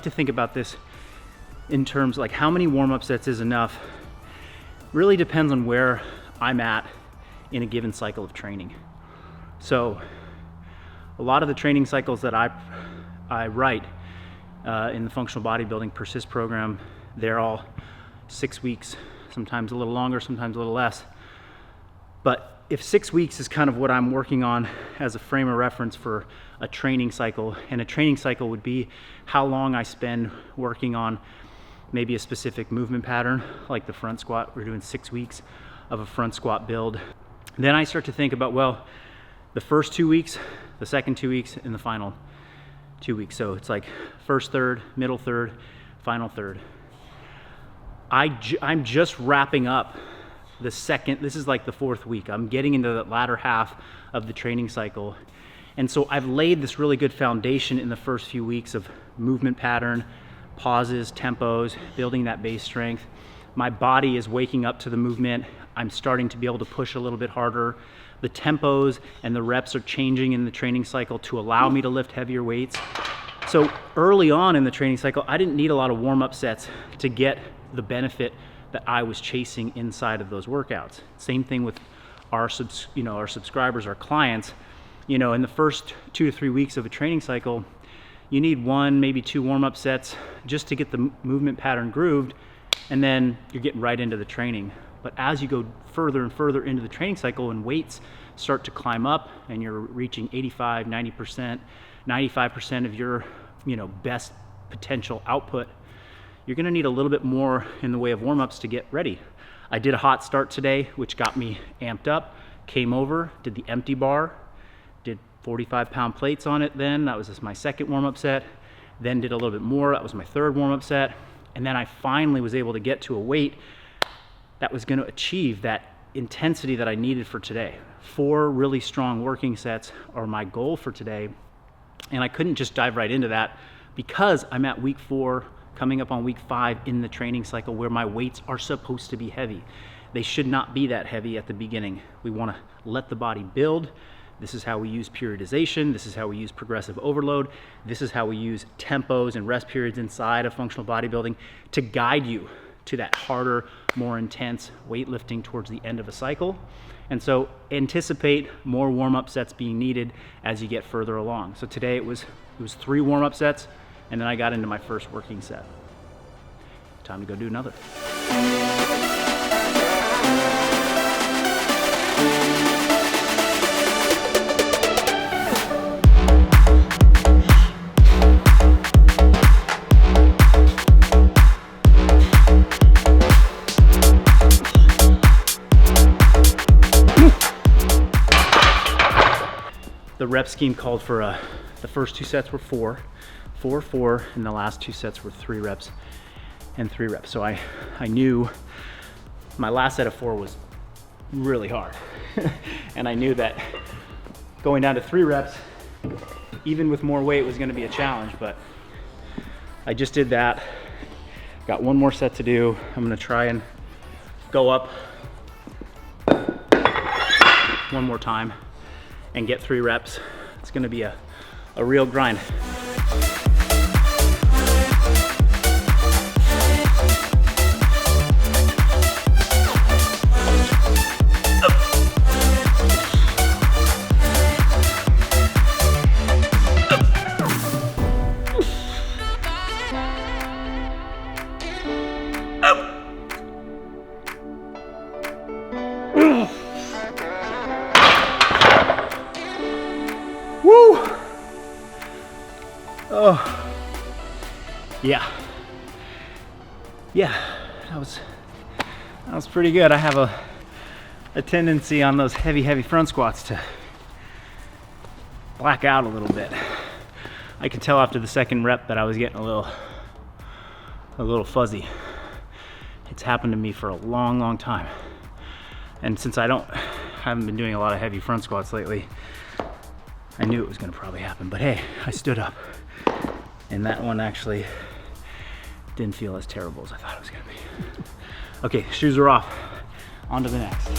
like to think about this in terms like how many warm-up sets is enough. Really depends on where I'm at in a given cycle of training. So a lot of the training cycles that I write in the functional bodybuilding persist program, they're all 6 weeks, sometimes a little longer, sometimes a little less. But if 6 weeks is kind of what I'm working on as a frame of reference for a training cycle, and a training cycle would be how long I spend working on maybe a specific movement pattern, like the front squat. We're doing 6 weeks of a front squat build. Then I start to think about, well, the first 2 weeks, the second 2 weeks, and the final 2 weeks. So it's like first third, middle third, final third. I'm just wrapping up the second, this is like the 4th week. I'm getting into the latter half of the training cycle. And so I've laid this really good foundation in the first few weeks of movement pattern, pauses, tempos, building that base strength. My body is waking up to the movement. I'm starting to be able to push a little bit harder. The tempos and the reps are changing in the training cycle to allow me to lift heavier weights. So early on in the training cycle, I didn't need a lot of warm-up sets to get the benefit that I was chasing inside of those workouts. Same thing with our subscribers, our clients. In the first 2 to 3 weeks of a training cycle, you need 1, maybe 2 warm-up sets just to get the movement pattern grooved, and then you're getting right into the training. But as you go further and further into the training cycle and weights start to climb up and you're reaching 85, 90%, 95% of your best potential output, you're gonna need a little bit more in the way of warm-ups to get ready. I did a hot start today, which got me amped up, came over, did the empty bar, did 45-pound plates on it then. That was just my second warm-up set. Then did a little bit more. That was my third warm-up set. And then I finally was able to get to a weight that was gonna achieve that intensity that I needed for today. 4 really strong working sets are my goal for today. And I couldn't just dive right into that because I'm at week 4, coming up on week 5 in the training cycle where my weights are supposed to be heavy. They should not be that heavy at the beginning. We wanna let the body build. This is how we use periodization. This is how we use progressive overload. This is how we use tempos and rest periods inside of functional bodybuilding to guide you to that harder, more intense weightlifting towards the end of a cycle. And so anticipate more warm-up sets being needed as you get further along. So today it was 3 warm-up sets, and then I got into my first working set. Time to go do another. The rep scheme called for the first 2 sets were 4, and the last 2 sets were 3 reps and 3 reps. So I knew my last set of 4 was really hard. And I knew that going down to 3 reps, even with more weight, was gonna be a challenge, but I just did that. Got 1 more set to do. I'm gonna try and go up 1 more time and get 3 reps. It's gonna be a real grind. Woo! Oh, yeah, that was pretty good. I have a tendency on those heavy front squats to black out a little bit. I could tell after the second rep that I was getting a little fuzzy. It's happened to me for a long time. And since I haven't been doing a lot of heavy front squats lately, I knew it was gonna probably happen, but hey, I stood up. And that one actually didn't feel as terrible as I thought it was gonna be. Okay, shoes are off. On to the next.